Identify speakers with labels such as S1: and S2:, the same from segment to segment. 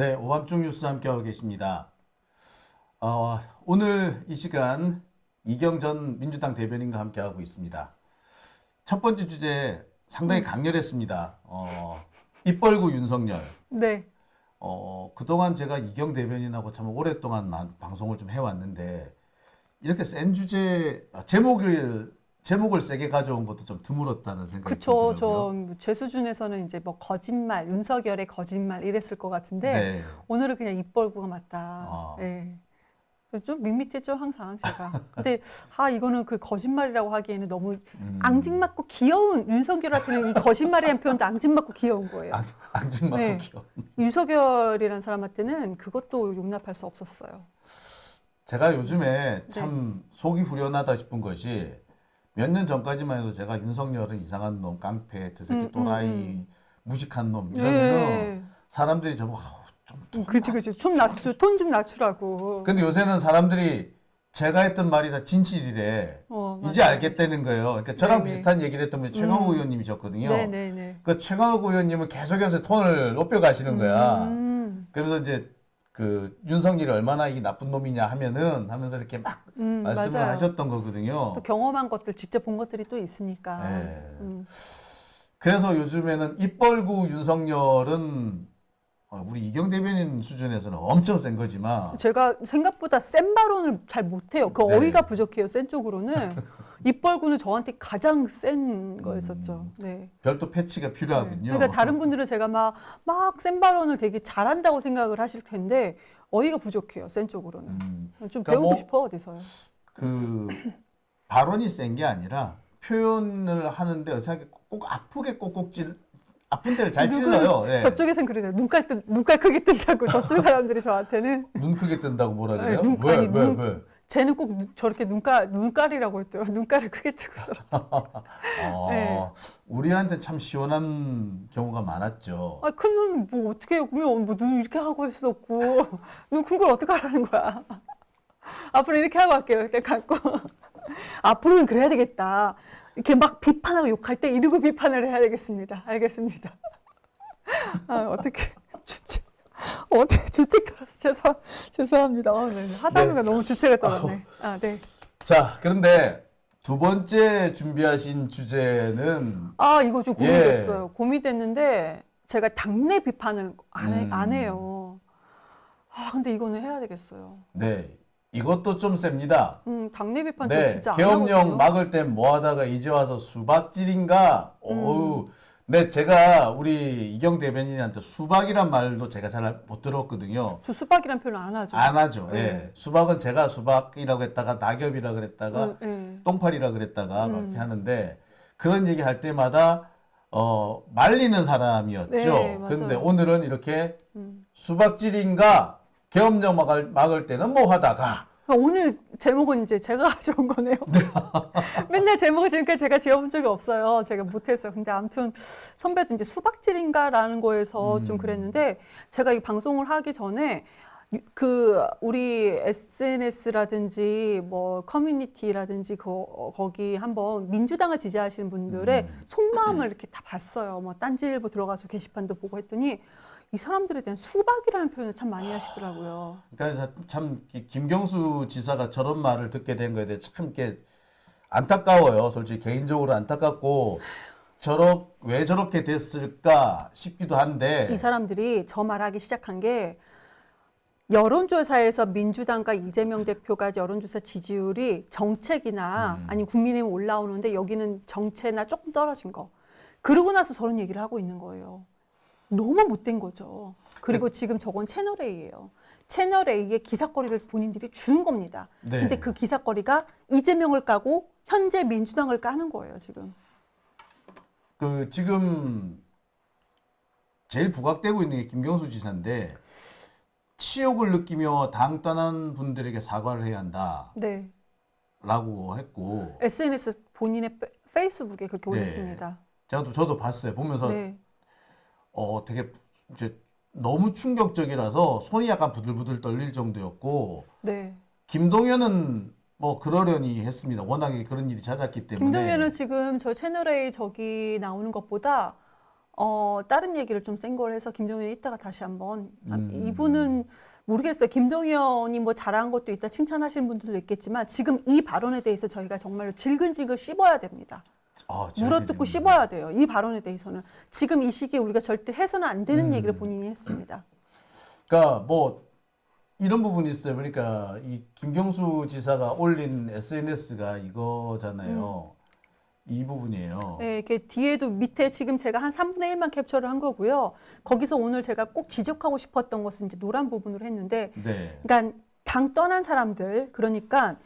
S1: 네, 오밤중 뉴스 함께하고 계십니다. 오늘 이 시간 이경 전 민주당 대변인과 함께하고 있습니다. 첫 번째 주제 상당히 강렬했습니다. 입 벌구 윤석열.
S2: 네.
S1: 그동안 제가 이경 대변인하고 참 오랫동안 방송을 좀 해왔는데 이렇게 센 주제 제목을 세게 가져온 것도 좀 드물었다는 생각이
S2: 그쵸.
S1: 들더라고요.
S2: 제 수준에서는 이제 뭐 거짓말, 윤석열의 거짓말 이랬을 것 같은데
S1: 네.
S2: 오늘은 그냥 입벌구가 맞다. 예. 그래서 좀 밋밋했죠, 항상 제가. 근데 이거는 그 거짓말이라고 하기에는 너무 앙증맞고 귀여운 윤석열한테는 이 거짓말이라는 표현도 앙증맞고 귀여운 거예요.
S1: 앙증맞고
S2: 네.
S1: 귀여운.
S2: 윤석열이라는 사람한테는 그것도 용납할 수 없었어요.
S1: 제가 요즘에 참 속이 후련하다 싶은 것이 몇 년 전까지만 해도 제가 윤석열은 이상한 놈, 깡패, 저 새끼 또라이, 무식한 놈 이러면은 사람들이 저보고
S2: 그치. 톤 좀 낮추라고.
S1: 근데 요새는 사람들이 제가 했던 말이 다 진실이래. 이제
S2: 맞아요.
S1: 알겠다는 거예요. 그러니까 저랑
S2: 네네.
S1: 비슷한 얘기를 했던 분이 최강욱 의원님이셨거든요.
S2: 네네네.
S1: 그 최강욱 의원님은 계속해서 톤을 높여 가시는 거야. 그러면서 이제 그 윤석열이 얼마나 이 나쁜 놈이냐 하면서 이렇게 막 말씀을
S2: 맞아요.
S1: 하셨던 거거든요.
S2: 또 경험한 것들, 직접 본 것들이 또 있으니까.
S1: 네. 그래서 요즘에는 입벌구 윤석열은 우리 이경 대변인 수준에서는 엄청 센 거지만
S2: 제가 생각보다 센 발언을 잘 못해요. 그
S1: 네.
S2: 어휘가 부족해요, 센 쪽으로는. 입벌구는 저한테 가장 센 거였었죠. 네.
S1: 별도 패치가 필요하군요.
S2: 그러니까 다른 분들은 제가 막 센 발언을 되게 잘한다고 생각을 하실 텐데 어휘가 부족해요, 센 쪽으로는. 좀
S1: 그러니까
S2: 배우고 싶어, 어디서요.
S1: 그 발언이 센 게 아니라 표현을 하는데 어떻게 꼭 아프게 꼭꼭질 아픈 데를 잘 찔러요. 예.
S2: 저쪽에선 그래요. 눈깔 크게 뜬다고 저쪽 사람들이 저한테는.
S1: 눈 크게 뜬다고 뭐라
S2: 네,
S1: 그래요?
S2: 눈-
S1: 왜?
S2: 쟤는 꼭 저렇게 눈깔이라고 했대요. 눈깔을 크게 뜨고 저렇게. 네.
S1: 우리한테 참 시원한 경우가 많았죠.
S2: 큰 눈 뭐 어떻게 해요? 그러면 뭐 눈 이렇게 하고 할 수도 없고 눈 큰 걸 어떻게 하라는 거야? 앞으로 이렇게 하고 할게요. 이렇게 감고. 앞으로는 그래야 되겠다. 이렇게 막 비판하고 욕할 때 이러고 비판을 해야 되겠습니다. 알겠습니다. 어떻게 주책 떨어서 죄송합니다. 네. 하다 보니까 너무 주책을 떨었네. 네.
S1: 자, 그런데 두 번째 준비하신 주제는
S2: 이거 좀 고민됐어요. 고민됐는데 제가 당내 비판을 안 해요. 근데 이거는 해야 되겠어요.
S1: 네. 이것도 좀 셉니다.
S2: 당내 비판 저
S1: 네,
S2: 진짜 안
S1: 계엄령
S2: 하거든요.
S1: 막을 땐 뭐하다가 이제 와서 수박질인가? 어우, 네, 제가 우리 이경 대변인한테 수박이란 말도 제가 잘 못 들었거든요.
S2: 저 수박이란 표현 안 하죠.
S1: 안 하죠.
S2: 네.
S1: 예. 수박은 제가 수박이라고 했다가 낙엽이라고 그랬다가
S2: 네.
S1: 똥파리라고 그랬다가 막 이렇게 하는데 그런 얘기 할 때마다 말리는 사람이었죠.
S2: 네, 맞아요.
S1: 근데 오늘은 이렇게 수박질인가? 계엄령 막을 때는 뭐 하다가
S2: 오늘 제목은 이제 제가 가져온 거네요. 맨날 제목을 지금까지 제가 지어본 적이 없어요. 제가 못했어요. 근데 아무튼 선배도 이제 수박질인가라는 거에서 좀 그랬는데 제가 이 방송을 하기 전에 우리 SNS라든지 뭐 커뮤니티라든지 거기 한번 민주당을 지지하시는 분들의 속마음을 이렇게 다 봤어요. 뭐 딴지일보 들어가서 게시판도 보고 했더니 이 사람들에 대한 수박이라는 표현을 참 많이 하시더라고요.
S1: 그러니까 참 김경수 지사가 저런 말을 듣게 된 거에 대해 참 이렇게 안타까워요. 솔직히 개인적으로 안타깝고 왜 저렇게 됐을까 싶기도 한데
S2: 이 사람들이 저 말하기 시작한 게 여론조사에서 민주당과 이재명 대표가 여론조사 지지율이 정책이나 아니 국민의힘 올라오는데 여기는 정체나 조금 떨어진 거. 그러고 나서 저런 얘기를 하고 있는 거예요. 너무 못된 거죠. 그리고 지금 저건 채널A예요. 채널A의 기사거리를 본인들이 주는 겁니다.
S1: 네.
S2: 근데 그 기사거리가 이재명을 까고 현재 민주당을 까는 거예요, 지금.
S1: 지금 제일 부각되고 있는 게 김경수 지사인데 치욕을 느끼며 당 떠난 분들에게 사과를 해야 한다.
S2: 네.
S1: 라고 했고
S2: SNS 본인의 페이스북에 그렇게 올렸습니다.
S1: 저도 봤어요. 보면서
S2: 네.
S1: 되게 이제 너무 충격적이라서 손이 약간 부들부들 떨릴 정도였고
S2: 네.
S1: 김동연은 뭐 그러려니 했습니다. 워낙에 그런 일이 잦았기 때문에.
S2: 김동연은 지금 저 채널A 저기 나오는 것보다 다른 얘기를 좀 센 걸 해서 김동연 의원 이따가 다시 한번 이분은 모르겠어요. 김동연 의원이 뭐 잘한 것도 있다 칭찬하시는 분들도 있겠지만 지금 이 발언에 대해서 저희가 정말로 질근질근 씹어야 됩니다. 물어뜯고 씹어야 돼요. 이 발언에 대해서는 지금 이 시기에 우리가 절대 해서는 안 되는 얘기를 본인이 했습니다.
S1: 그러니까 뭐 이런 부분이 있어요. 그러니까 이 김경수 지사가 올린 SNS가 이거잖아요. 이 부분이에요.
S2: 네, 이렇게 뒤에도 밑에 지금 제가 한 3분의 1만 캡처를 한 거고요. 거기서 오늘 제가 꼭 지적하고 싶었던 것은 이제 노란 부분으로 했는데,
S1: 네.
S2: 그러니까 당 떠난 사람들, 그러니까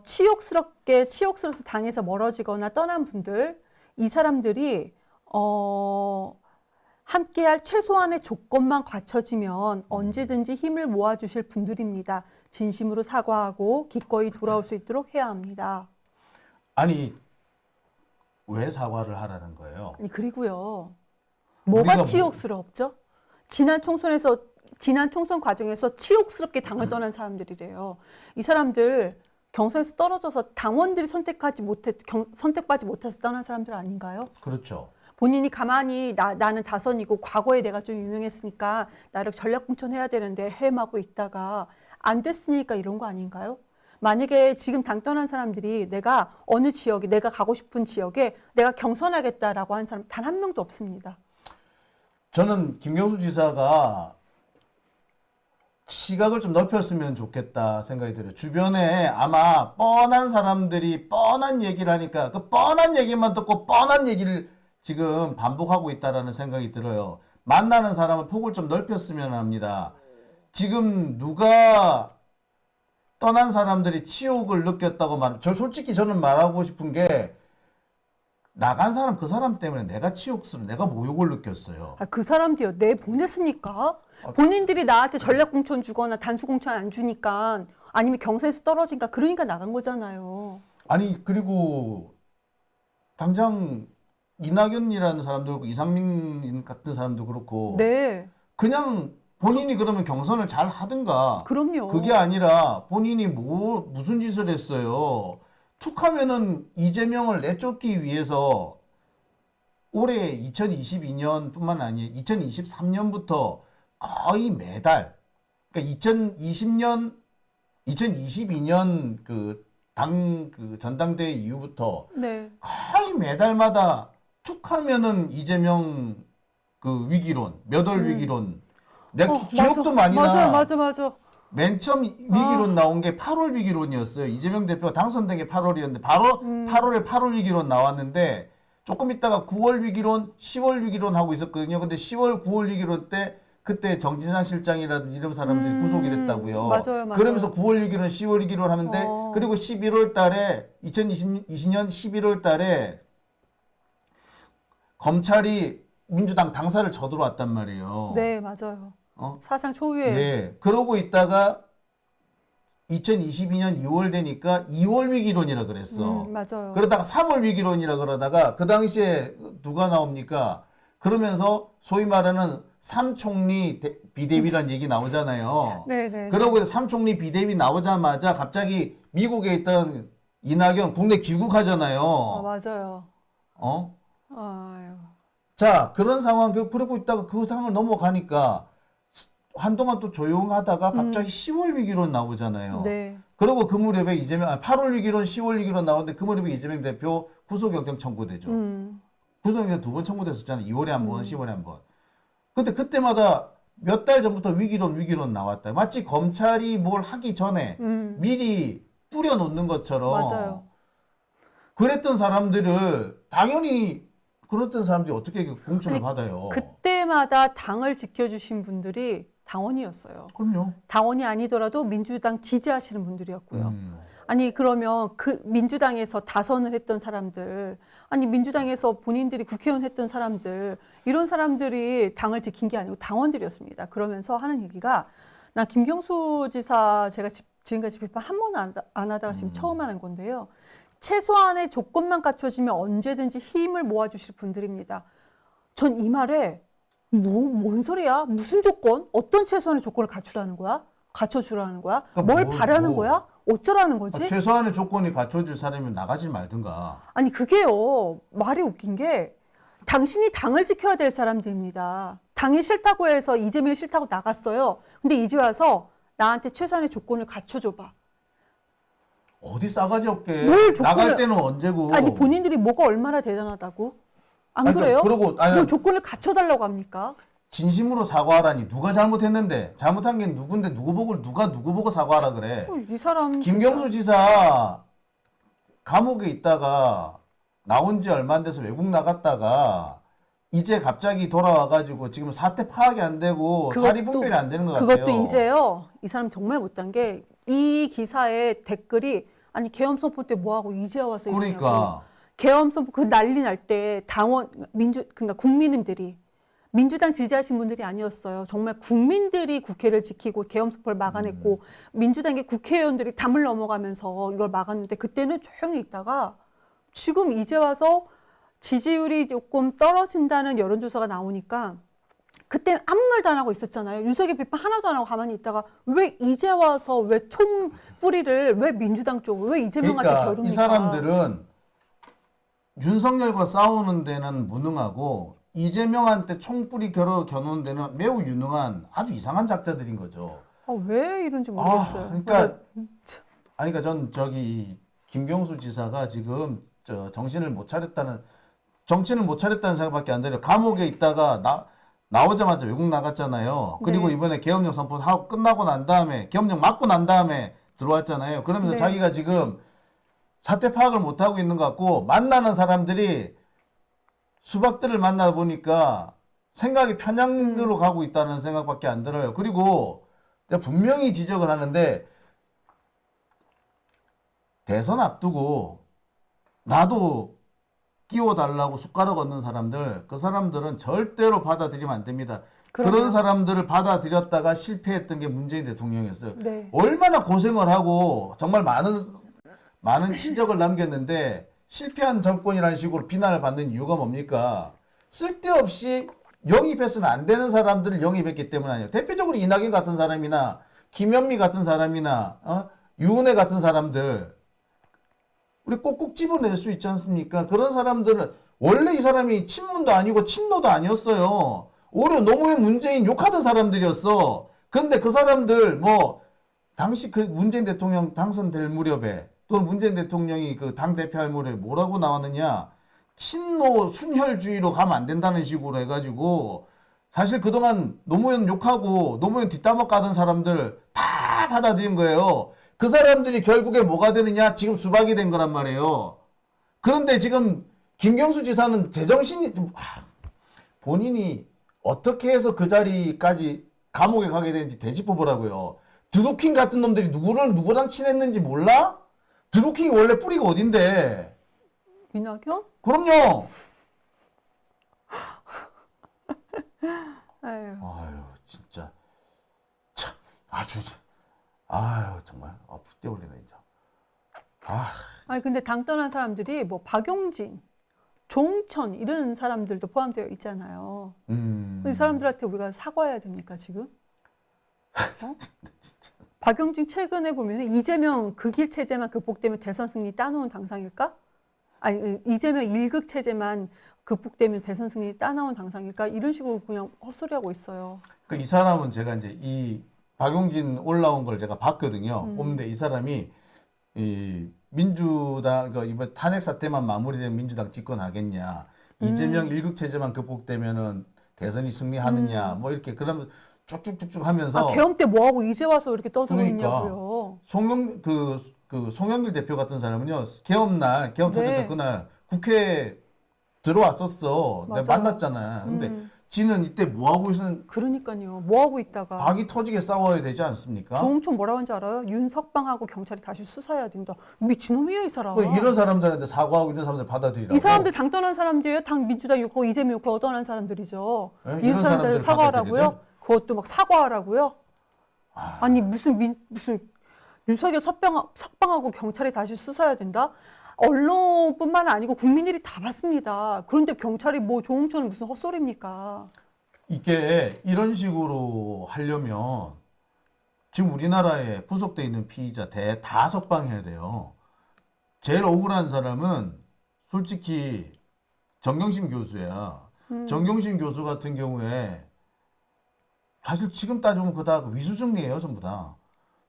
S2: 치욕스러워서 당에서 멀어지거나 떠난 분들, 이 사람들이 함께할 최소한의 조건만 갖춰지면 언제든지 힘을 모아주실 분들입니다. 진심으로 사과하고 기꺼이 돌아올 수 있도록 해야 합니다.
S1: 아니 왜 사과를 하라는 거예요?
S2: 아니 그리고요.
S1: 우리가
S2: 뭐가 치욕스럽죠? 지난 총선 과정에서 치욕스럽게 당을 떠난 사람들이래요. 이 사람들 경선에서 떨어져서 당원들이 선택받지 못해서 떠난 사람들 아닌가요?
S1: 그렇죠.
S2: 본인이 가만히 나는 다선이고 과거에 내가 좀 유명했으니까 나를 전략공천해야 되는데 헤매고 있다가 안 됐으니까 이런 거 아닌가요? 만약에 지금 당 떠난 사람들이 내가 어느 지역에 내가 가고 싶은 지역에 내가 경선하겠다라고 한 사람 단 한 명도 없습니다.
S1: 저는 김경수 지사가 시각을 좀 넓혔으면 좋겠다 생각이 들어요. 주변에 아마 뻔한 사람들이 뻔한 얘기를 하니까 그 뻔한 얘기만 듣고 뻔한 얘기를 지금 반복하고 있다라는 생각이 들어요. 만나는 사람은 폭을 좀 넓혔으면 합니다. 지금 누가 떠난 사람들이 치욕을 느꼈다고 솔직히 저는 말하고 싶은 게 나간 사람 그 사람 때문에 내가 치욕스러워 내가 모욕을 느꼈어요.
S2: 그 사람들이요. 내 보냈습니까? 본인들이 나한테 전략공천 주거나 단수공천 안 주니까 아니면 경선에서 떨어지니까 그러니까 나간 거잖아요.
S1: 아니 그리고 당장 이낙연이라는 사람도 그렇고 이상민 같은 사람도 그렇고
S2: 네.
S1: 그냥 본인이 그러면 경선을 잘 하든가.
S2: 그럼요.
S1: 그게 아니라 본인이 무슨 짓을 했어요. 툭하면은 이재명을 내쫓기 위해서 올해 2022년뿐만 아니라 2023년부터 거의 매달 그러니까 2022년 그 전당대회 이후부터
S2: 네.
S1: 거의 매달마다 툭하면은 이재명 그 위기론, 몇 월 위기론. 내가 기억도 많이 나.
S2: 맞아.
S1: 맨 처음 위기론 나온 게 8월 위기론이었어요. 이재명 대표가 당선된 게 8월이었는데 바로 8월에 8월 위기론 나왔는데 조금 있다가 9월 위기론, 10월 위기론 하고 있었거든요. 근데 10월, 9월 위기론 때 그때 정진상 실장이라든지 이런 사람들이 구속이 됐다고요.
S2: 맞아요.
S1: 그러면서 9월 위기론, 10월 위기론 하는데 그리고 11월 달에 2020년 11월 달에 검찰이 민주당 당사를 쳐들어왔단 말이에요.
S2: 네, 맞아요. 사상 초유의.
S1: 네. 그러고 있다가 2022년 2월 되니까 2월 위기론이라 그랬어.
S2: 맞아요.
S1: 그러다가 3월 위기론이라 그러다가 그 당시에 누가 나옵니까? 그러면서 소위 말하는 삼총리 비대위란 얘기 나오잖아요.
S2: 네네.
S1: 그러고 삼총리 비대위 나오자마자 갑자기 미국에 있던 이낙연 국내 귀국하잖아요.
S2: 맞아요. 아유.
S1: 자, 그런 상황, 그러고 있다가 그 상황을 넘어가니까 한동안 또 조용하다가 갑자기 10월 위기론 나오잖아요.
S2: 네.
S1: 그리고 그 무렵에 8월 위기론, 10월 위기론 나오는데 그 무렵에 이재명 대표 구속영장 청구되죠. 구속영장 2번 청구됐었잖아요. 2월에 한 번, 10월에 한 번. 근데 그때마다 몇 달 전부터 위기론 나왔다. 마치 검찰이 뭘 하기 전에 미리 뿌려놓는 것처럼.
S2: 맞아요.
S1: 그랬던 사람들을 당연히 그랬던 사람들이 어떻게 공천을 받아요?
S2: 그때마다 당을 지켜주신 분들이 당원이었어요.
S1: 그럼요.
S2: 당원이 아니더라도 민주당 지지하시는 분들이었고요. 아니 그러면 그 민주당에서 다선을 했던 사람들, 아니 민주당에서 본인들이 국회의원 했던 사람들, 이런 사람들이 당을 지킨 게 아니고 당원들이었습니다. 그러면서 하는 얘기가 나 김경수 지사 제가 지금까지 비판 한 번 안 하다가 지금 처음 하는 건데요. 최소한의 조건만 갖춰지면 언제든지 힘을 모아주실 분들입니다. 전 이 말에 뭔 소리야? 무슨 조건? 어떤 최소한의 조건을 갖추라는 거야? 갖춰주라는 거야?
S1: 그러니까
S2: 뭘 바라는 거야? 어쩌라는 거지?
S1: 최소한의 조건이 갖춰질 사람이면 나가지 말든가.
S2: 아니 그게요. 말이 웃긴 게 당신이 당을 지켜야 될 사람들입니다. 당이 싫다고 해서 이재명이 싫다고 나갔어요. 근데 이제 와서 나한테 최소한의 조건을 갖춰줘봐.
S1: 어디 싸가지 없게
S2: 뭘 조건을-
S1: 나갈 때는 언제고.
S2: 아니 본인들이 뭐가 얼마나 대단하다고? 안
S1: 아니,
S2: 그래요?
S1: 그러고 아니,
S2: 뭐 조건을 갖춰달라고 합니까?
S1: 진심으로 사과하라니. 누가 잘못했는데 잘못한 게 누군데 누가 누구 보고 사과하라 그래.
S2: 이 사람
S1: 김경수 지사 감옥에 있다가 나온 지 얼마 안 돼서 외국 나갔다가 이제 갑자기 돌아와가지고 지금 사태 파악이 안 되고
S2: 그것도-
S1: 사리 분별이 안 되는 것 같아요.
S2: 그것도 이제요. 이 사람 정말 못한 게 이 기사의 댓글이 아니 계엄 선포 때 뭐 하고 이제 와서 이러냐고.
S1: 그러니까
S2: 계엄 선포 그 난리 날 때 당원 그러니까 국민들이 민주당 지지하신 분들이 아니었어요. 정말 국민들이 국회를 지키고 계엄 선포를 막아냈고 민주당의 국회의원들이 담을 넘어가면서 이걸 막았는데 그때는 조용히 있다가 지금 이제 와서 지지율이 조금 떨어진다는 여론조사가 나오니까 그때는 아무 말도 안 하고 있었잖아요. 윤석열 비판 하나도 안 하고 가만히 있다가 왜 이제 와서 왜 총뿌리를 왜 민주당 쪽으로 왜 이재명한테
S1: 그러니까
S2: 겨룹니까?
S1: 이 사람들은 윤석열과 싸우는 데는 무능하고 이재명한테 총뿌리 겨누는 데는 매우 유능한 아주 이상한 작자들인 거죠.
S2: 왜 이런지 모르겠어요.
S1: 그러니까 그러니까 전 저기 김경수 지사가 지금 정신을 못 차렸다는 생각밖에 안 들어요. 감옥에 있다가 나오자마자 외국 나갔잖아요. 그리고
S2: 네.
S1: 이번에 계엄령 선포하고 끝나고 난 다음에 계엄령 맞고 난 다음에 들어왔잖아요. 그러면서
S2: 네.
S1: 자기가 지금 사태 파악을 못 하고 있는 것 같고 만나는 사람들이 수박들을 만나 보니까 생각이 편향으로 가고 있다는 생각밖에 안 들어요. 그리고 내가 분명히 지적을 하는데 대선 앞두고 나도 끼워달라고 숟가락 얻는 사람들, 그 사람들은 절대로 받아들이면 안 됩니다. 그런
S2: 그럼요.
S1: 사람들을 받아들였다가 실패했던 게 문재인 대통령이었어요.
S2: 네.
S1: 얼마나 고생을 하고 정말 많은 치적을 남겼는데 실패한 정권이라는 식으로 비난을 받는 이유가 뭡니까? 쓸데없이 영입해서는 안 되는 사람들을 영입했기 때문 아니에요. 대표적으로 이낙연 같은 사람이나 김현미 같은 사람이나 유은혜 같은 사람들 우리 꼭꼭 집어낼 수 있지 않습니까? 그런 사람들은 원래 이 사람이 친문도 아니고 친노도 아니었어요. 오히려 노무현 문재인 욕하던 사람들이었어. 근데 그 사람들 당시 그 문재인 대통령 당선될 무렵에 또는 문재인 대통령이 그 당대표할 무렵에 뭐라고 나왔느냐. 친노 순혈주의로 가면 안 된다는 식으로 해가지고 사실 그동안 노무현 욕하고 노무현 뒷담화 까던 사람들 다 받아들인 거예요. 그 사람들이 결국에 뭐가 되느냐? 지금 수박이 된 거란 말이에요. 그런데 지금 김경수 지사는 제정신이 본인이 어떻게 해서 그 자리까지 감옥에 가게 되는지 되짚어보라고요. 드루킹 같은 놈들이 누구랑 친했는지 몰라? 드루킹이 원래 뿌리가 어딘데?
S2: 이낙연?
S1: 그럼요.
S2: 아유.
S1: 아유 진짜 참 정말 붓대 올리네 진짜.
S2: 아니 근데 당 떠난 사람들이 뭐 박용진, 종천 이런 사람들도 포함되어 있잖아요. 이 사람들한테 우리가 사과해야 됩니까 지금? 박용진 최근에 보면 이재명 극일 체제만 극복되면 대선 승리 따놓은 당상일까? 아니 이재명 일극 체제만 극복되면 대선 승리 따놓은 당상일까? 이런 식으로 그냥 헛소리하고 있어요.
S1: 이 사람은 제가 이제 이 박용진 올라온 걸 제가 봤거든요. 보는데 이 사람이 이 민주당 이번 탄핵 사태만 마무리되면 민주당 집권하겠냐, 이재명 일극 체제만 극복되면은 대선이 승리하느냐, 뭐 이렇게 그러면 쭉쭉쭉쭉 하면서
S2: 계엄 때 뭐 하고 이제 와서 이렇게 떠들고
S1: 그러니까.
S2: 있냐고요.
S1: 송영길 대표 같은 사람은요 계엄 터졌던
S2: 네.
S1: 그날 국회에 들어왔었어. 내가
S2: 맞아요.
S1: 만났잖아. 근데 지는 이때 뭐 하고 있는
S2: 그러니까요. 뭐 하고 있다가
S1: 박이 터지게 싸워야 되지 않습니까?
S2: 조홍천 뭐라고 하는지 알아요? 윤석방하고 경찰이 다시 수사해야 된다. 미친놈이야 이 사람.
S1: 뭐 이런 사람들한테 사과하고 이런 사람들 받아들이라고.
S2: 이 사람들 당 떠난 사람들이에요. 당 민주당 욕하고 이재명 욕하고 떠난 사람들이죠.
S1: 네?
S2: 이런
S1: 이런
S2: 사람들
S1: 사람들
S2: 사과하라고요?
S1: 받아들이래?
S2: 그것도 막 사과하라고요? 아니 무슨 윤석열 석방하고 경찰이 다시 수사해야 된다? 언론뿐만 아니고 국민들이 다 봤습니다. 그런데 경찰이 뭐 조홍천은 무슨 헛소리입니까?
S1: 이게 이런 식으로 하려면 지금 우리나라에 구속돼 있는 피의자 다 석방해야 돼요. 제일 억울한 사람은 솔직히 정경심 교수야. 정경심 교수 같은 경우에 사실 지금 따지면 그다 위수증이에요, 전부 다.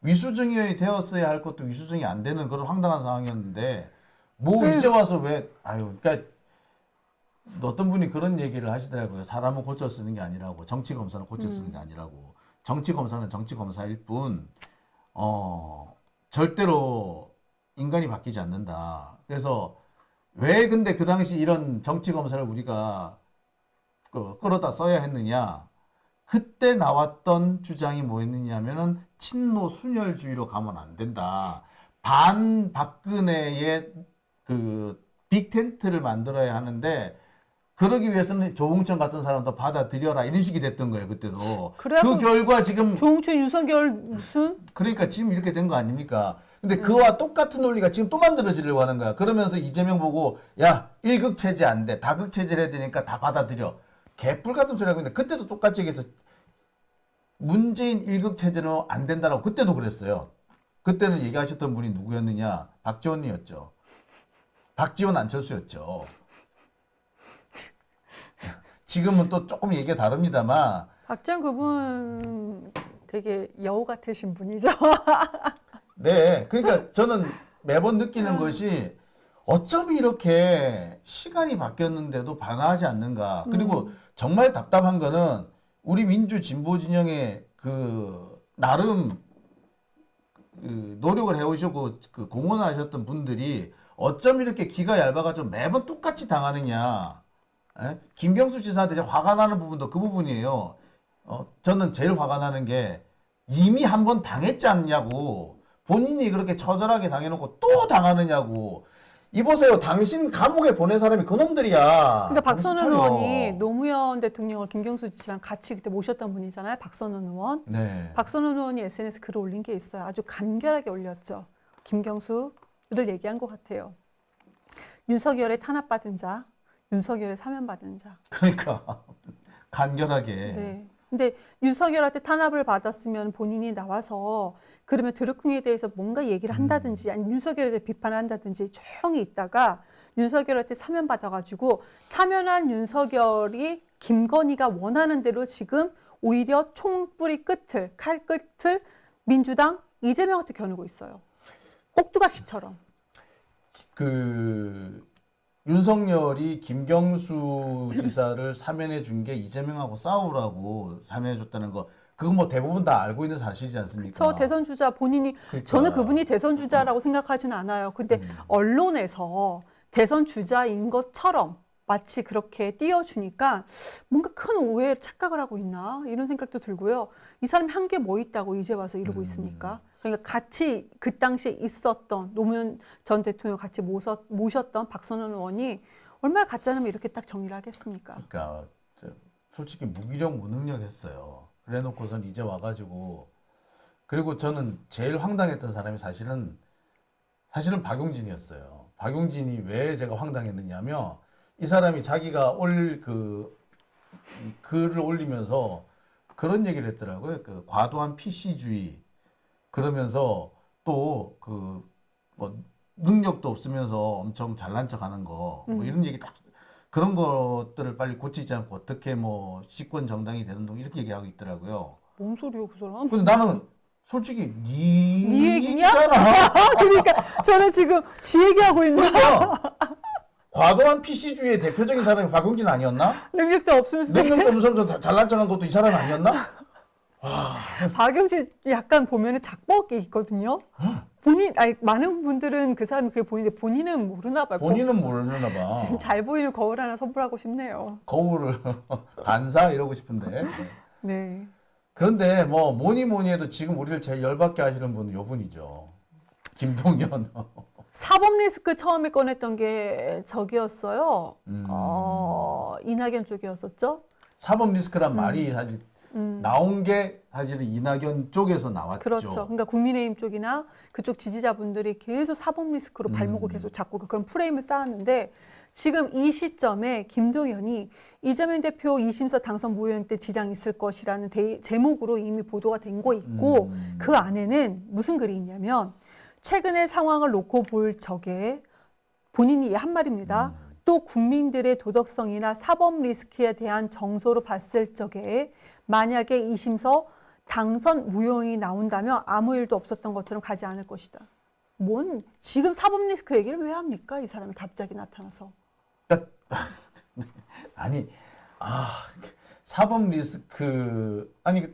S1: 위수증이 되었어야 할 것도 위수증이 안 되는 그런 황당한 상황이었는데 뭐 이제 와서 왜 아유, 그러니까 어떤 분이 그런 얘기를 하시더라고요. 사람은 고쳐 쓰는 게 아니라고, 정치 검사는 고쳐 쓰는 게 아니라고. 정치 검사는 정치 검사일 뿐, 절대로 인간이 바뀌지 않는다. 그래서 왜 근데 그 당시 이런 정치 검사를 우리가 끌어다 써야 했느냐? 그때 나왔던 주장이 뭐였느냐면은 친노 순혈주의로 가면 안 된다. 반박근혜의 그 빅텐트를 만들어야 하는데 그러기 위해서는 조홍천 같은 사람도 받아들여라 이런 식이 됐던 거예요 그때도. 그 결과 지금
S2: 조홍천, 윤석열 무슨?
S1: 그러니까 지금 이렇게 된 거 아닙니까? 근데 그와 똑같은 논리가 지금 또 만들어지려고 하는 거야. 그러면서 이재명 보고 야 1극 체제 안 돼. 다극 체제를 해야 되니까 다 받아들여. 개뿔 같은 소리 하고 있는데 그때도 똑같이 얘기해서 문재인 1극 체제는 안 된다라고 그때도 그랬어요. 그때는 얘기하셨던 분이 누구였느냐? 박지원이었죠. 박지원 안철수였죠. 지금은 또 조금 얘기가 다릅니다만
S2: 박지원 그분 되게 여우 같으신 분이죠.
S1: 네, 그러니까 저는 매번 느끼는 것이 어쩜 이렇게 시간이 바뀌었는데도 변화하지 않는가. 그리고 정말 답답한 거는 우리 민주 진보 진영의 그 나름 그 노력을 해오시고 그 공헌하셨던 분들이 어쩜 이렇게 기가 얇아가지고 매번 똑같이 당하느냐. 에? 김경수 지사한테 화가 나는 부분도 그 부분이에요. 저는 제일 화가 나는 게 이미 한 번 당했지 않냐고. 본인이 그렇게 처절하게 당해놓고 또 당하느냐고. 이보세요. 당신 감옥에 보낸 사람이 그놈들이야.
S2: 그러니까 박선원 의원이 노무현 대통령을 김경수 지사랑 같이 그때 모셨던 분이잖아요. 박선원 의원.
S1: 네.
S2: 박선원 의원이 SNS 글을 올린 게 있어요. 아주 간결하게 올렸죠. 김경수를 얘기한 것 같아요. 윤석열의 탄압받은 자, 윤석열의 사면받은 자.
S1: 그러니까 간결하게.
S2: 네. 근데 윤석열한테 탄압을 받았으면 본인이 나와서 그러면 드루킹에 대해서 뭔가 얘기를 한다든지 아니면 윤석열에 대해 비판을 한다든지 조용히 있다가 윤석열한테 사면받아가지고 사면한 윤석열이 김건희가 원하는 대로 지금 오히려 총뿌리 끝을, 칼 끝을 민주당 이재명한테 겨누고 있어요. 꼭두각시처럼.
S1: 그 윤석열이 김경수 지사를 사면해 준 게 이재명하고 싸우라고 사면해 줬다는 거 그거 뭐 대부분 다 알고 있는 사실이지 않습니까?
S2: 저 대선 주자 본인이
S1: 그러니까.
S2: 저는 그분이 대선 주자라고 생각하지는 않아요. 근데 언론에서 대선 주자인 것처럼 마치 그렇게 띄워주니까 뭔가 큰 오해 착각을 하고 있나 이런 생각도 들고요. 이 사람이 한 게 뭐 있다고 이제 와서 이러고 있습니까? 그러니까 같이 그 당시에 있었던 노무현 전 대통령 같이 모셨던 박선원 의원이 얼마나 가짜냐면 이렇게 딱 정리를 하겠습니까?
S1: 그러니까 솔직히 무기력 무능력 했어요. 그래놓고선 이제 와가지고 그리고 저는 제일 황당했던 사람이 사실은 박용진이었어요. 박용진이 왜 제가 황당했느냐면 이 사람이 자기가 글을 올리면서 그런 얘기를 했더라고요. 그 과도한 PC주의 그러면서 또 뭐 능력도 없으면서 엄청 잘난 척하는 거 뭐 이런 얘기 딱 그런 것들을 빨리 고치지 않고 어떻게 뭐 집권 정당이 되는 동 이렇게 얘기하고 있더라고요.
S2: 뭔 소리요, 그 사람?
S1: 근데 나는 솔직히
S2: 네 얘기냐?
S1: 얘기잖아.
S2: 그러니까 저는 지금 지 얘기하고 있는
S1: 그러니까 과도한 PC주의의 대표적인 사람이 박용진 아니었나?
S2: 능력도 없으면서
S1: 능력도 없으면서 잘난 척한 것도 이 사람이 아니었나?
S2: 박용진 약간 보면은 작법이 있거든요. 많은 분들은 그 사람이 그게 보이는데 본인은 모르나 봐요.
S1: 본인은 모르나 봐.
S2: 잘 보이는 거울 하나 선물하고 싶네요.
S1: 거울을 반사 이러고 싶은데.
S2: 네.
S1: 그런데 뭐 뭐니 해도 지금 우리를 제일 열받게 하시는 분은 요 분이죠. 김동연.
S2: 사법 리스크 처음에 꺼냈던 게 저기였어요. 이낙연 쪽이었었죠.
S1: 사법 리스크란 말이 사실 나온 게 사실은 이낙연 쪽에서 나왔죠.
S2: 그렇죠. 그러니까 국민의힘 쪽이나 그쪽 지지자분들이 계속 사법 리스크로 발목을 계속 잡고 그런 프레임을 쌓았는데 지금 이 시점에 김동연이 이재명 대표 2심서 당선 무효행 때 지장 있을 것이라는 제목으로 이미 보도가 된 거 있고 그 안에는 무슨 글이 있냐면 최근의 상황을 놓고 볼 적에 본인이 한 말입니다. 또 국민들의 도덕성이나 사법 리스크에 대한 정서로 봤을 적에 만약에 2심서 당선 무효이 나온다면 아무 일도 없었던 것처럼 가지 않을 것이다. 뭔 지금 사법 리스크 얘기를 왜 합니까? 이 사람이 갑자기 나타나서.
S1: 아니, 사법 리스크 아니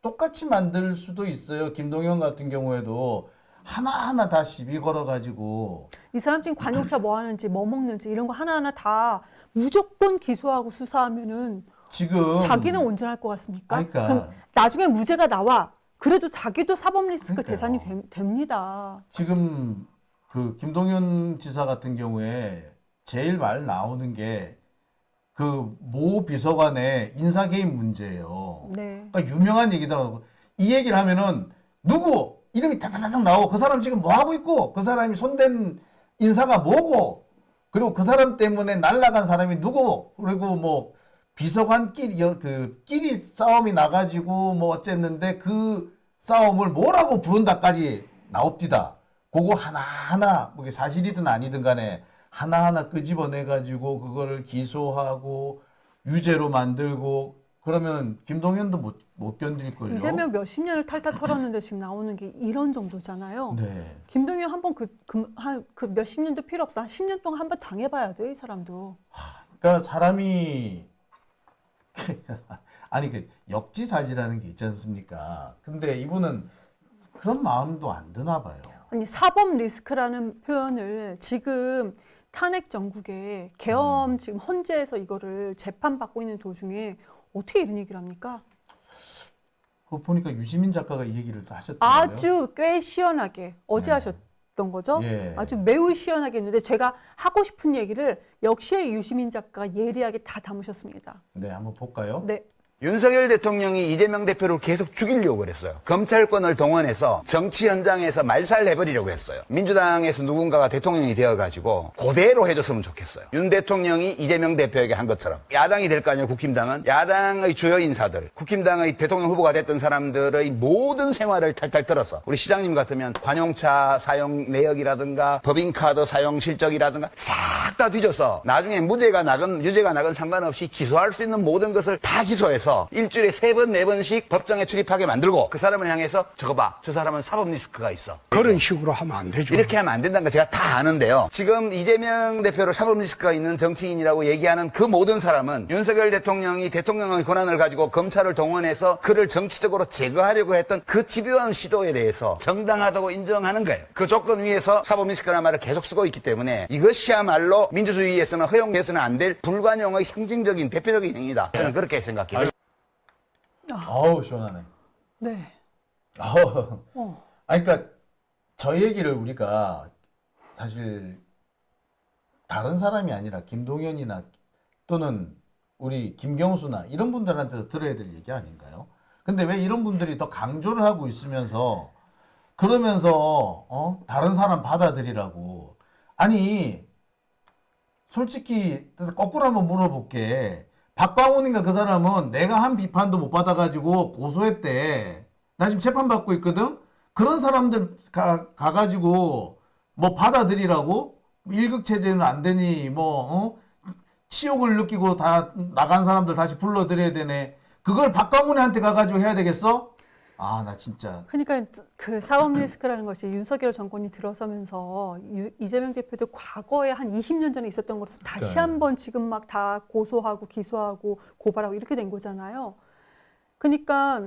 S1: 똑같이 만들 수도 있어요. 김동연 같은 경우에도 하나하나 다 시비 걸어가지고
S2: 이 사람 지금 관용차 뭐 하는지 뭐 먹는지 이런 거 하나하나 다 무조건 기소하고 수사하면은
S1: 지금
S2: 자기는 온전할 것 같습니까?
S1: 그러니까.
S2: 그럼 나중에 무죄가 나와. 그래도 자기도 사법 리스크
S1: 그러니까요.
S2: 대상이 됩니다.
S1: 지금 그 김동연 지사 같은 경우에 제일 말 나오는 게 그 모 비서관의 인사 개입 문제예요.
S2: 네.
S1: 그러니까 유명한 얘기더라고. 이 얘기를 하면은 누구 이름이 다다다닥 나오고 그 사람 지금 뭐 하고 있고 그 사람이 손댄 인사가 뭐고 그리고 그 사람 때문에 날아간 사람이 누구 그리고 뭐 비서관끼리 그 끼리 싸움이 나가지고 뭐 어쨌는데 그 싸움을 뭐라고 부른다까지 나옵디다. 그거 하나하나 뭐 이게 사실이든 아니든 간에 하나하나 끄집어내 가지고 그거를 기소하고 유죄로 만들고 그러면 김동연도 못 견딜 걸요.
S2: 이재명 몇십 년을 탈탈 털었는데 지금 나오는 게 이런 정도잖아요.
S1: 네.
S2: 김동연 한번 그 몇십 년도 필요 없어. 한 10년 동안 한번 당해봐야 돼, 이 사람도.
S1: 그러니까 사람이 아니 그 역지사지라는 게 있지 않습니까? 근데 이분은 그런 마음도 안 드나 봐요.
S2: 아니 사법 리스크라는 표현을 지금 탄핵 정국에 계엄 지금 헌재에서 이거를 재판받고 있는 도중에 어떻게 이런 얘기를 합니까?
S1: 그거 보니까 유시민 작가가 이 얘기를 다 하셨더라고요.
S2: 아주 꽤 시원하게 어제
S1: 네.
S2: 하셨던 거죠.
S1: 예.
S2: 아주 매우 시원하게 했는데 제가 하고 싶은 얘기를 역시 유시민 작가가 예리하게 다 담으셨습니다.
S1: 네, 한번 볼까요?
S2: 네.
S3: 윤석열 대통령이 이재명 대표를 계속 죽이려고 그랬어요. 검찰권을 동원해서 정치 현장에서 말살해버리려고 했어요. 민주당에서 누군가가 대통령이 되어가지고 그대로 해줬으면 좋겠어요. 윤 대통령이 이재명 대표에게 한 것처럼. 야당이 될 거 아니에요, 국힘당은. 야당의 주요 인사들, 국힘당의 대통령 후보가 됐던 사람들의 모든 생활을 탈탈 털어서 우리 시장님 같으면 관용차 사용 내역이라든가 법인카드 사용 실적이라든가 싹 다 뒤져서 나중에 무죄가 나건 유죄가 나건 상관없이 기소할 수 있는 모든 것을 다 기소해서 일주일에 3번, 4번씩 법정에 출입하게 만들고 그 사람을 향해서 저거 봐. 저 사람은 사법 리스크가 있어.
S4: 그런 식으로 하면 안 되죠.
S3: 이렇게 하면 안 된다는 거 제가 다 아는데요. 지금 이재명 대표를 사법 리스크가 있는 정치인이라고 얘기하는 그 모든 사람은 윤석열 대통령이 대통령의 권한을 가지고 검찰을 동원해서 그를 정치적으로 제거하려고 했던 그 집요한 시도에 대해서 정당하다고 인정하는 거예요. 그 조건 위에서 사법 리스크라는 말을 계속 쓰고 있기 때문에 이것이야말로 민주주의에서는 허용돼서는 안 될 불관용의 상징적인 대표적인 행위다. 저는 그렇게 생각해요.
S1: 아우 시원하네.
S2: 네.
S1: 아니, 그러니까 저 얘기를 우리가 사실 다른 사람이 아니라 김동연이나 또는 우리 김경수나 이런 분들한테서 들어야 될 얘기 아닌가요? 근데 왜 이런 분들이 더 강조를 하고 있으면서 그러면서 다른 사람 받아들이라고 아니 솔직히 거꾸로 한번 물어볼게. 박광훈인가 그 사람은 내가 한 비판도 못 받아가지고 고소했대. 나 지금 재판받고 있거든? 그런 사람들 가가지고 뭐 받아들이라고? 일극체제는 안 되니 치욕을 느끼고 다 나간 사람들 다시 불러들여야 되네. 그걸 박광훈한테 가가지고 해야 되겠어? 아, 나 진짜.
S2: 그러니까 그 사법 리스크라는 것이 윤석열 정권이 들어서면서 이재명 대표도 과거에 한 20년 전에 있었던 것을 다시
S1: 그러니까요.
S2: 한번 지금 막 다 고소하고 기소하고 고발하고 이렇게 된 거잖아요. 그러니까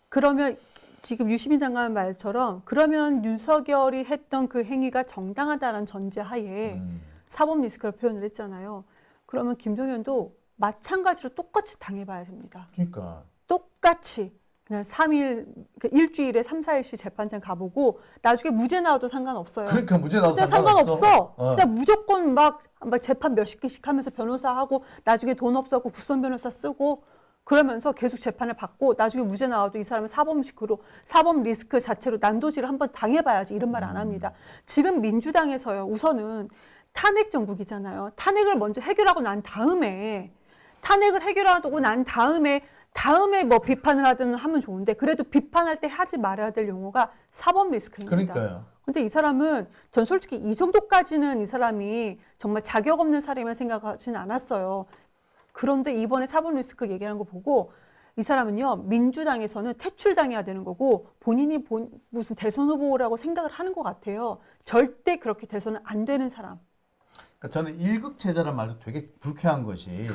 S2: 그러면 지금 유시민 장관 말처럼 그러면 윤석열이 했던 그 행위가 정당하다는 전제하에 사법 리스크를 표현을 했잖아요. 그러면 김동연도 마찬가지로 똑같이 당해봐야 됩니다.
S1: 그러니까.
S2: 똑같이 그냥 3일, 일주일에 3, 4일씩 재판장 가보고 나중에 무죄 나와도 상관없어요.
S1: 그러니까 무죄 나도
S2: 근데 상관없어.
S1: 어.
S2: 그냥 무조건 막 재판 몇십 개씩 하면서 변호사하고 나중에 돈 없어갖고 국선 변호사 쓰고 그러면서 계속 재판을 받고 나중에 무죄 나와도 이 사람은 사법 리스크 자체로 난도질을 한번 당해봐야지 이런 말 안 합니다. 지금 민주당에서요. 우선은 탄핵 정국이잖아요. 탄핵을 먼저 해결하고 난 다음에 다음에 뭐 비판을 하든 하면 좋은데 그래도 비판할 때 하지 말아야 될 용어가 사법 리스크입니다.
S1: 그러니까요.
S2: 근데 이 사람은 전 솔직히 이 정도까지는 이 사람이 정말 자격 없는 사람이라 생각하진 않았어요. 그런데 이번에 사법 리스크 얘기하는 거 보고 이 사람은요, 민주당에서는 퇴출당해야 되는 거고 본인이 무슨 대선 후보라고 생각을 하는 것 같아요. 절대 그렇게 돼서는 안 되는 사람.
S1: 그러니까 저는 일극체제란 말도 되게 불쾌한 것이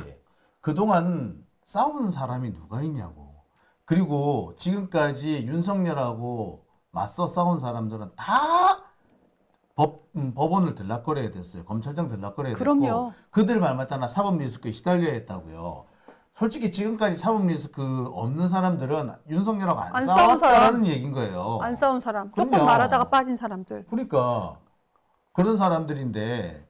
S1: 그동안 싸우는 사람이 누가 있냐고. 그리고 지금까지 윤석열하고 맞서 싸운 사람들은 다 법원을 들락거려야 됐어요. 검찰청 들락거려야 됐고.
S2: 그럼요.
S1: 그들 말만 따나 사법 리스크에 시달려야 했다고요. 솔직히 지금까지 사법 리스크 없는 사람들은 윤석열하고 안
S2: 안 싸운
S1: 싸웠다라는 얘기인 거예요.
S2: 안 싸운 사람, 조금
S1: 그럼요.
S2: 말하다가 빠진 사람들.
S1: 그러니까 그런 사람들인데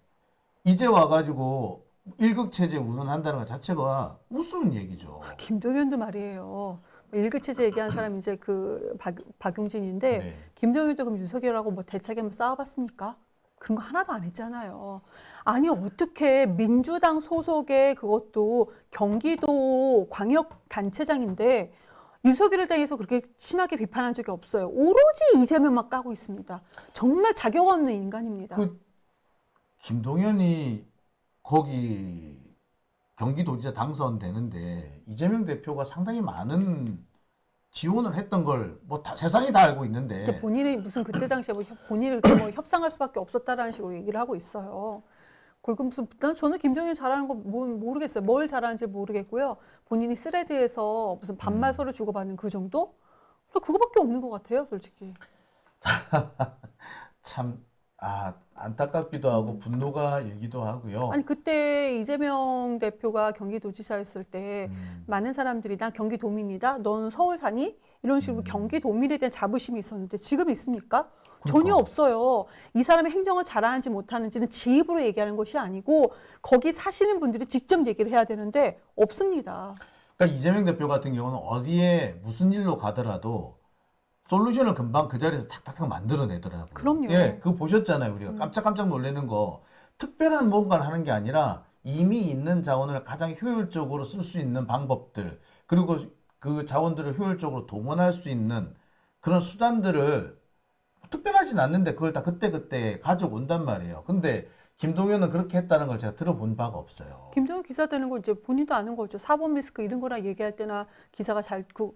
S1: 이제 와가지고 일극체제 운운한다는 것 자체가 우스운 얘기죠.
S2: 김동연도 말이에요. 일그체제 얘기한 사람이 이제 그 박용진인데
S1: 네.
S2: 김동연도 그럼 윤석열하고 뭐 대차게 한번 싸워봤습니까? 그런 거 하나도 안 했잖아요. 아니 어떻게 민주당 소속의 그것도 경기도 광역단체장인데 윤석열을 대해서 그렇게 심하게 비판한 적이 없어요. 오로지 이재명만 까고 있습니다. 정말 자격 없는 인간입니다.
S1: 그 김동연이 거기 경기도지사 당선되는데 이재명 대표가 상당히 많은 지원을 했던 걸 뭐 세상이 다 알고 있는데
S2: 본인이 무슨 그때 당시에 뭐 본인이 그렇게 뭐 협상할 수밖에 없었다라는 식으로 얘기를 하고 있어요. 그리고 무슨 저는 김정일 잘하는 거 모르겠어요. 뭘 잘하는지 모르겠고요. 본인이 스레드에서 무슨 반말 서로 주고받는 그 정도? 그거밖에 없는 것 같아요, 솔직히.
S1: 참 안타깝기도 하고 분노가 일기도 하고요.
S2: 아니 그때 이재명 대표가 경기도지사였을 때 많은 사람들이 난 경기도민이다. 넌 서울 사니? 이런 식으로 경기도민에 대한 자부심이 있었는데 지금 있습니까? 전혀 없어요. 이 사람의 행정을 잘하는지 못하는지는 지 입으로 얘기하는 것이 아니고 거기 사시는 분들이 직접 얘기를 해야 되는데 없습니다.
S1: 그러니까 이재명 대표 같은 경우는 어디에 무슨 일로 가더라도 솔루션을 금방 그 자리에서 탁탁탁 만들어내더라고요.
S2: 그럼요.
S1: 예, 그거 보셨잖아요. 우리가 깜짝깜짝 놀라는 거. 특별한 뭔가를 하는 게 아니라 이미 있는 자원을 가장 효율적으로 쓸 수 있는 방법들, 그리고 그 자원들을 효율적으로 동원할 수 있는 그런 수단들을 특별하진 않는데 그걸 다 그때그때 가져온단 말이에요. 근데 김동연은 그렇게 했다는 걸 제가 들어본 바가 없어요.
S2: 김동연 기사 되는 거 이제 본인도 아는 거죠. 사법 리스크 이런 거나 얘기할 때나 기사가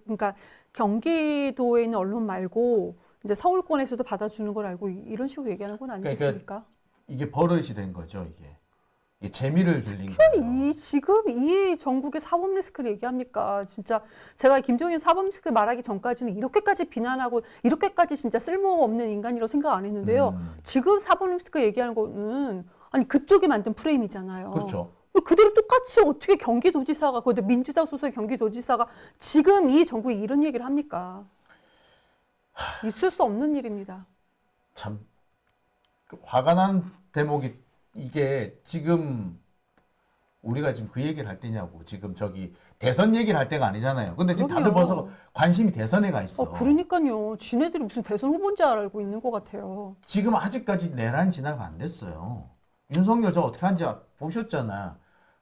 S2: 그러니까 경기도에 있는 언론 말고 이제 서울권에서도 받아주는 걸 알고 이런 식으로 얘기하는 건 아니겠습니까?
S1: 이게 버릇이 된 거죠, 이게 재미를 들린 거예요.
S2: 지금 이 전국의 사법 리스크를 얘기합니까? 진짜 제가 김동연 사법 리스크 말하기 전까지는 이렇게까지 비난하고 이렇게까지 진짜 쓸모없는 인간이라고 생각 안 했는데요. 지금 사법 리스크 얘기하는 거는 아니 그쪽이 만든 프레임이잖아요.
S1: 그렇죠.
S2: 그대로 똑같이 어떻게 경기도지사가 그것도 민주당 소속의 경기도지사가 지금 이 전국에 이런 얘기를 합니까? 있을 수 없는 일입니다.
S1: 참 화가 난 대목이 이게 지금 우리가 지금 그 얘기를 할 때냐고. 지금 저기 대선 얘기를 할 때가 아니잖아요. 근데 지금 다들
S2: 그럼요.
S1: 벌써 관심이 대선에 가 있어.
S2: 그러니까요. 지네들이 무슨 대선 후보인 줄 알고 있는 것 같아요.
S1: 지금 아직까지 내란 진압 안 됐어요. 윤석열 저 어떻게 하는지 보셨잖아.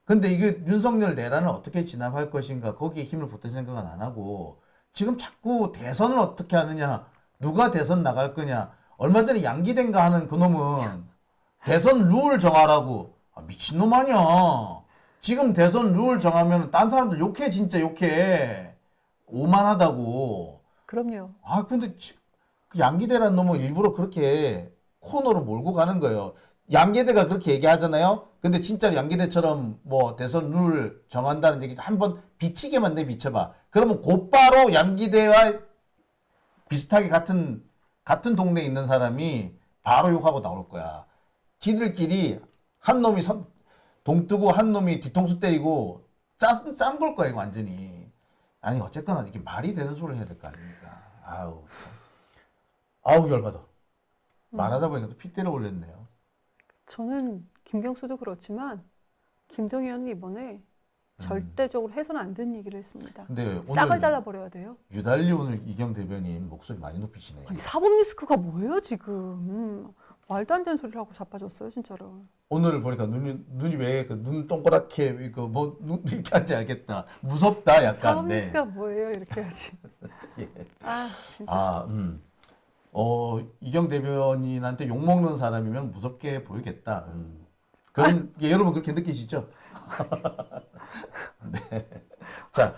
S1: 근데 이게 윤석열 내란을 어떻게 진압할 것인가 거기에 힘을 보탤 생각은 안 하고 지금 자꾸 대선을 어떻게 하느냐, 누가 대선 나갈 거냐. 얼마 전에 양기된가 하는 그놈은 대선 룰 정하라고. 미친놈 아니야. 지금 대선 룰 정하면 딴 사람들 욕해, 진짜 욕해. 오만하다고.
S2: 그럼요.
S1: 근데 그 양기대라는 놈은 일부러 그렇게 코너로 몰고 가는 거예요. 양기대가 그렇게 얘기하잖아요. 근데 진짜로 양기대처럼 뭐 대선 룰 정한다는 얘기 한번 비치게만 내비쳐봐. 그러면 곧바로 양기대와 비슷하게 같은 동네에 있는 사람이 바로 욕하고 나올 거야. 지들끼리 한 놈이 동 뜨고 한 놈이 뒤통수 때리고 짠 걸 거야, 이거 완전히. 아니, 어쨌거나 이게 말이 되는 소리를 해야 될 거 아닙니까? 아우, 참. 아우, 열받아. 말하다 보니까 또 핏대를 올렸네요.
S2: 저는 김경수도 그렇지만 김동연이 이번에 절대적으로 해서는 안 되는 얘기를 했습니다.
S1: 근데
S2: 싹을
S1: 오늘
S2: 잘라버려야 돼요.
S1: 유달리 오늘 이경 대변인 목소리 많이 높이시네요.
S2: 아니, 사법 리스크가 뭐예요 지금. 말도 안 되는 소리를 하고 자빠졌어요 진짜로.
S1: 오늘 보니까 눈이 왜 그 눈 동그랗게 눈 이렇게 하는지 알겠다. 무섭다 약간.
S2: 사법
S1: 네.
S2: 리스크가 뭐예요 이렇게 해야지.
S1: 예.
S2: 진짜.
S1: 이경 대변인한테 욕먹는 사람이면 무섭게 보이겠다. 그런 게 여러분 그렇게 느끼시죠? 네. 자,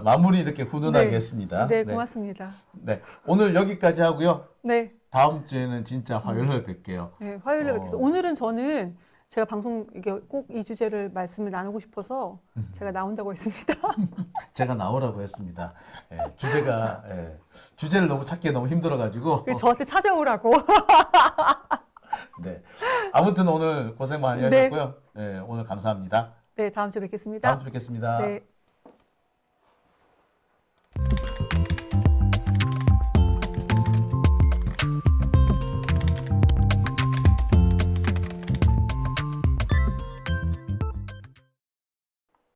S1: 마무리 이렇게 훈훈하게
S2: 네.
S1: 했습니다.
S2: 네, 고맙습니다.
S1: 네. 오늘 여기까지 하고요.
S2: 네.
S1: 다음 주에는 진짜 화요일에 뵐게요.
S2: 네, 화요일에 뵙겠습니다. 오늘은 저는 제가 방송 이게 꼭 이 주제를 말씀을 나누고 싶어서 제가 나온다고 했습니다.
S1: 제가 나오라고 했습니다. 주제를 너무 찾기 너무 힘들어가지고.
S2: 저한테 찾아오라고.
S1: 네. 아무튼 오늘 고생 많이
S2: 네.
S1: 하셨고요. 네, 오늘 감사합니다.
S2: 네, 다음 주에 뵙겠습니다.
S1: 다음 주에 뵙겠습니다.
S2: 네.